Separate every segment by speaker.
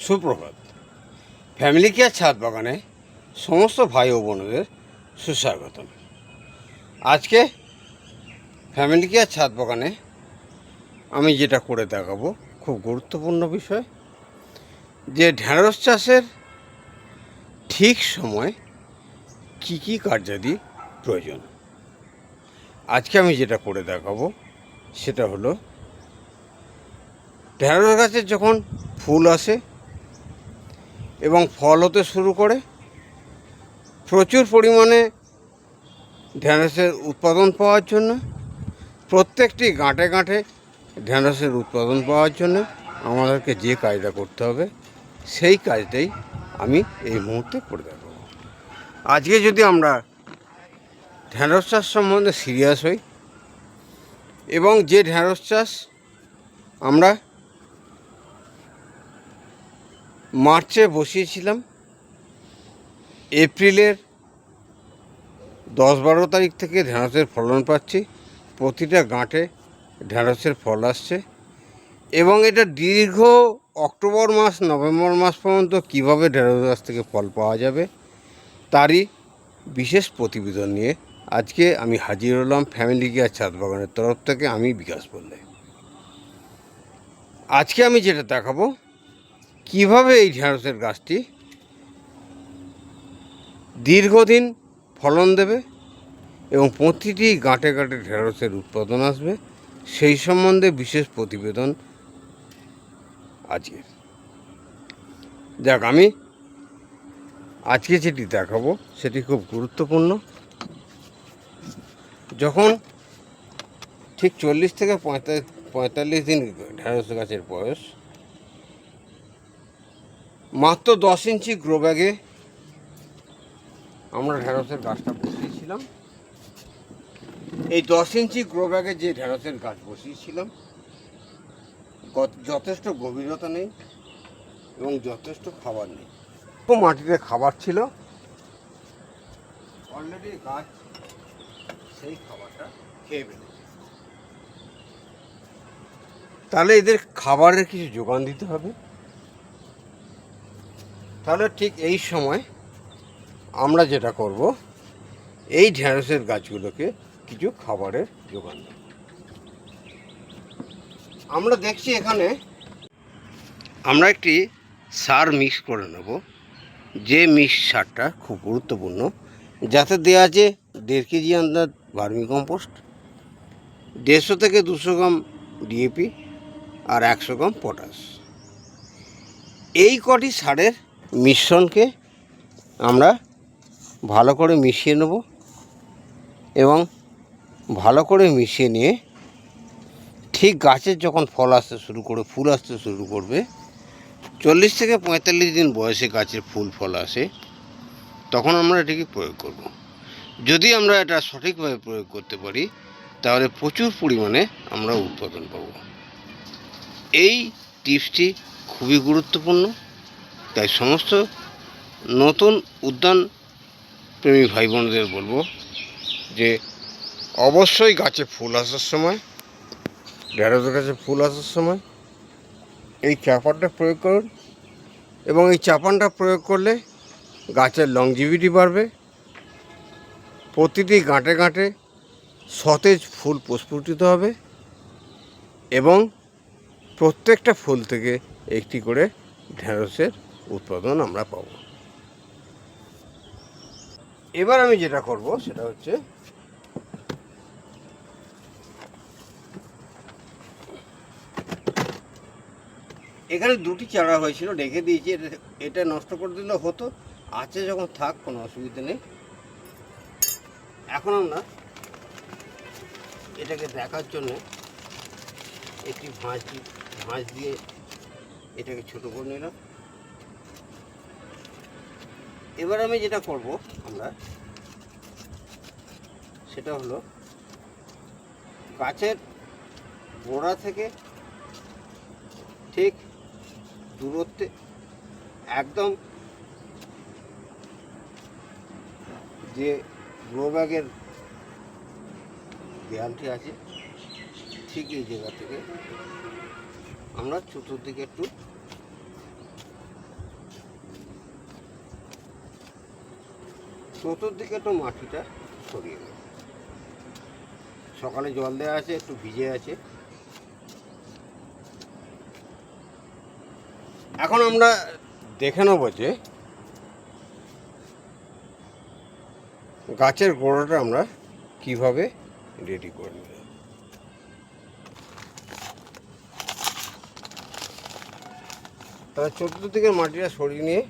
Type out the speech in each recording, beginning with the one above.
Speaker 1: সুপ্রভাত। Family care ছাদ বাগানে সমস্ত ভাই ও বোনদের সুস্বাগতম। আজকে ফ্যামিলি কেয়ার ছাদ বাগানে আমি যেটা করে দেখাবো খুব গুরুত্বপূর্ণ বিষয়, যে ঢেঁড়স চাষের ঠিক সময় কি কি কার্যাদি প্রয়োজন। আজকে আমি যেটা করে দেখাবো সেটা হলো, ঢেঁড়স গাছের যখন ফুল আসে এবং ফল হতে শুরু করে, প্রচুর পরিমাণে ঢেঁড়সের উৎপাদন পাওয়ার জন্য, প্রত্যেকটি গাঁটে গাঁটে ঢেঁড়সের উৎপাদন পাওয়ার জন্য আমাদেরকে যে কাজটা করতে হবে সেই কাজটাই আমি এই মুহূর্তে করে দেখাবো। আজকে যদি আমরা ঢেঁড়স চাষ সম্বন্ধে সিরিয়াস হই এবং যে ঢেঁড়স চাষ আমরা মার্চে বসিয়েছিলাম, এপ্রিলের 10-12 তারিখ থেকে ঢেঁড়সের ফলন পাচ্ছি, প্রতিটা গাঁটে ঢেঁড়সের ফল আসছে এবং এটা দীর্ঘ অক্টোবর মাস নভেম্বর মাস পর্যন্ত কীভাবে ঢেঁড়স গাছ থেকে ফল পাওয়া যাবে তারই বিশেষ প্রতিবেদন নিয়ে আজকে আমি হাজির হলাম ফ্যামিলি কেয়ার ছাদ বাগানের তরফ থেকে। আমি বিকাশ বললে আজকে আমি যেটা দেখাবো কিভাবে এই ঢেঁড়সের গাছটি দীর্ঘদিন ফলন দেবে এবং প্রতিটি গাঁটে গাঁটে ঢেঁড়সের উৎপাদন আসবে, সেই সম্বন্ধে বিশেষ প্রতিবেদন আজকের। যাক, আমি আজকে যেটি দেখাবো সেটি খুব গুরুত্বপূর্ণ। যখন ঠিক 40 থেকে 45 দিন ঢেঁড়স গাছের বয়স, মাত্র 10 ইঞ্চি গ্রো ব্যাগে আমরা ঢেঁড়সের গাছটা বসিয়েছিলাম। এই 10 ইঞ্চি গ্রো ব্যাগে যে ঢেঁড়সের গাছ বসিয়েছিলাম যথেষ্ট গভীরতা নেই এবং যথেষ্ট খাবার নেই। তো মাটিতে খাবার ছিল, অলরেডি গাছ সেই খাবারটা খেয়ে ফেলেছে। তাহলে এদের খাবারের কিছু যোগান দিতে হবে। তাহলে ঠিক এই সময় আমরা যেটা করব, এই ঢেঁড়সের গাছগুলোকে কিছু খাবারের যোগান দেব। আমরা দেখছি এখানে আমরা একটি সার মিক্স করে নেব, যে মিক্স সারটা খুব গুরুত্বপূর্ণ, যাতে দেওয়া আছে 1.5 কেজি আন্দাজ ভার্মি কম্পোস্ট, 150 থেকে 200 গ্রাম ডিএপি আর 100 গ্রাম পটাশ। এই কটি সারের মিশ্রণকে আমরা ভালো করে মিশিয়ে নেব এবং ভালো করে মিশিয়ে নিয়ে ঠিক গাছের যখন ফল আসতে শুরু করে, ফুল আসতে শুরু করবে, 40 থেকে 45 দিন বয়সে গাছের ফুল ফল আসে, তখন আমরা এটিকে প্রয়োগ করব। যদি আমরা এটা সঠিকভাবে প্রয়োগ করতে পারি তাহলে প্রচুর পরিমাণে আমরা উৎপাদন পাব। এই টিপসটি খুবই গুরুত্বপূর্ণ, তাই সমস্ত নতুন উদ্যান প্রেমী ভাই বোনদের বলবো যে অবশ্যই গাছে ফুল আসার সময়, ঢেঁড়স গাছে ফুল আসার সময় এই চাপানটা প্রয়োগ করুন এবং এই চাপানটা প্রয়োগ করলে গাছের লংজিভিটি বাড়বে, প্রতিটি গাঁটে গাঁটে সতেজ ফুল প্রস্ফুটিত হবে এবং প্রত্যেকটা ফুল থেকে একটি করে ঢেঁড়সের উৎপাদন আমরা পাব। এবার আমি যেটা করব সেটা হচ্ছে, এখানে 2টি চারা হয়েছিল, রেখে দিয়েছি। এটা নষ্ট করে দিলে হতো, আছে যখন থাক, কোনো অসুবিধা নেই। এখন আমরা এটাকে দেখার জন্য একটি ভাঁজ দিয়ে এটাকে ছোটো করে নিলাম। এবার আমি যেটা করব আমরা সেটা হলো, গাছের গোড়া থেকে ঠিক দূরত্বে একদম যে গ্রো ব্যাগের দেয়ালটি আছে, ঠিক এই জায়গা থেকে আমরা চতুর্দিকে একটু চতুর্দিকে একটু মাটিটা সরিয়ে নেব। সকালে জল দেওয়া আছে, একটু ভিজে আছে। এখন আমরা দেখে নেব যে গাছের গোড়াটা আমরা কিভাবে রেডি করে নেব। তাহলে চতুর্দিকে মাটিটা সরিয়ে নিয়ে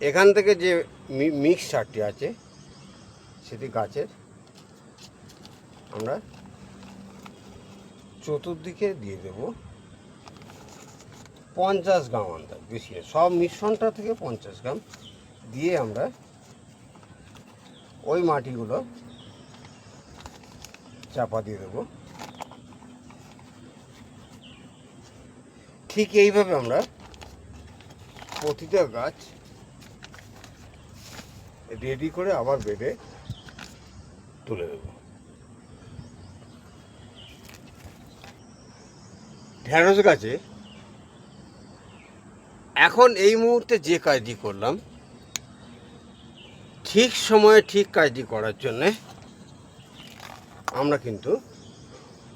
Speaker 1: এখান থেকে যে মিক্স সারটি আছে সেটি গাছের আমরা চতুর্দিকে দিয়ে দেব 50 গ্রাম আন্দাজ, বেশি না, সব মিশ্রণটা থেকে 50 গ্রাম দিয়ে আমরা ওই মাটিগুলো চাপা দিয়ে দেবো। ঠিক এইভাবে আমরা প্রতিটা গাছ রেডি করে আবার বেডে তুলে দেব। ঢেঁড়স গাছে এখন এই মুহূর্তে যে কাজটি করলাম, ঠিক সময়ে ঠিক কাজটি করার জন্যে আমরা কিন্তু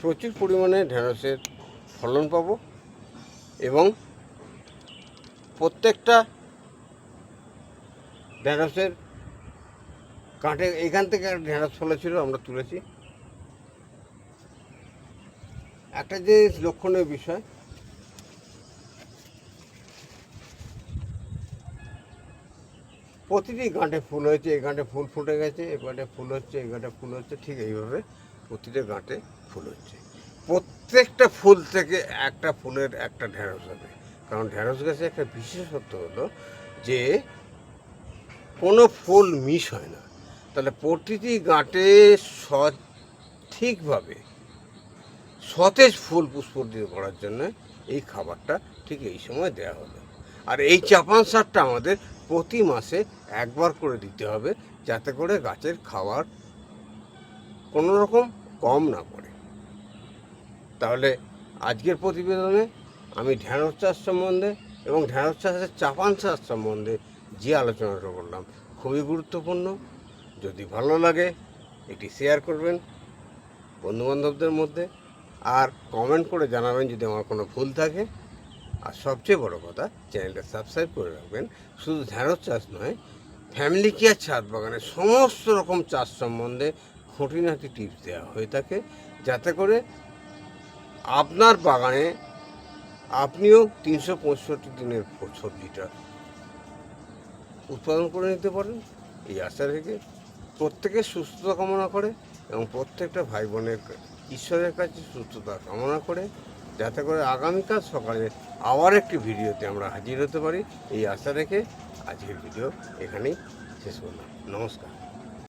Speaker 1: প্রচুর পরিমাণে ঢেঁড়সের ফলন পাব এবং প্রত্যেকটা ঢেঁড়সের কাঁটে এখান থেকে ঢেঁড়স ফলেছিল, আমরা তুলেছি। একটা যে লক্ষণীয় বিষয়, প্রতিটি গাঁটে ফুল হয়েছে, এই গাঁটে ফুল ফুটে গেছে, এ গাঁটে ফুল হচ্ছে, এই গাঁটে ফুল হচ্ছে, ঠিক এইভাবে প্রতিটা গাঁটে ফুল হচ্ছে। প্রত্যেকটা ফুল থেকে একটা ফুলের একটা ঢেঁড়স হবে, কারণ ঢেঁড়স গাছে একটা বিশেষত্ব হলো যে কোনো ফুল মিস হয় না। তাহলে প্রতিটি গাঁটে ঠিকভাবে সতেজ ফুল পুষ্পর্জিত করার জন্য এই খাবারটা ঠিক এই সময় দেওয়া হলো। আর এই চাপান সারটা আমাদের প্রতি মাসে একবার করে দিতে হবে, যাতে করে গাছের খাবার কোনো রকম কম না পড়ে। তাহলে আজকের প্রতিবেদনে আমি ঢেঁড়স চাষ সম্বন্ধে এবং ঢেঁড়স চাষের চাপান সার সম্বন্ধে যে আলোচনাটা করলাম খুবই গুরুত্বপূর্ণ। যদি ভালো লাগে এটি শেয়ার করবেন বন্ধুবান্ধবদের মধ্যে, আর কমেন্ট করে জানাবেন যদি আমার কোনো ভুল থাকে। আর সবচেয়ে বড় কথা, চ্যানেলটা সাবস্ক্রাইব করে রাখবেন। শুধু ঢেঁড়স চাষ নয়, ফ্যামিলি কেয়ার ছাদ বাগানের সমস্ত রকম চাষ সম্বন্ধে খুঁটিনাটি টিপস দেওয়া হয়ে থাকে, যাতে করে আপনার বাগানে আপনিও 365 দিনের সবজিটা উৎপাদন করে নিতে পারেন। এই আশা রেখে প্রত্যেকের সুস্থতা কামনা করে এবং প্রত্যেকটা ভাই বোনের ঈশ্বরের কাছে সুস্থতা কামনা করে, যাতে করে আগামীকাল সকালে আবার একটি ভিডিওতে আমরা হাজির হতে পারি, এই আশা রেখে আজকের ভিডিও এখানেই শেষ করলাম। নমস্কার।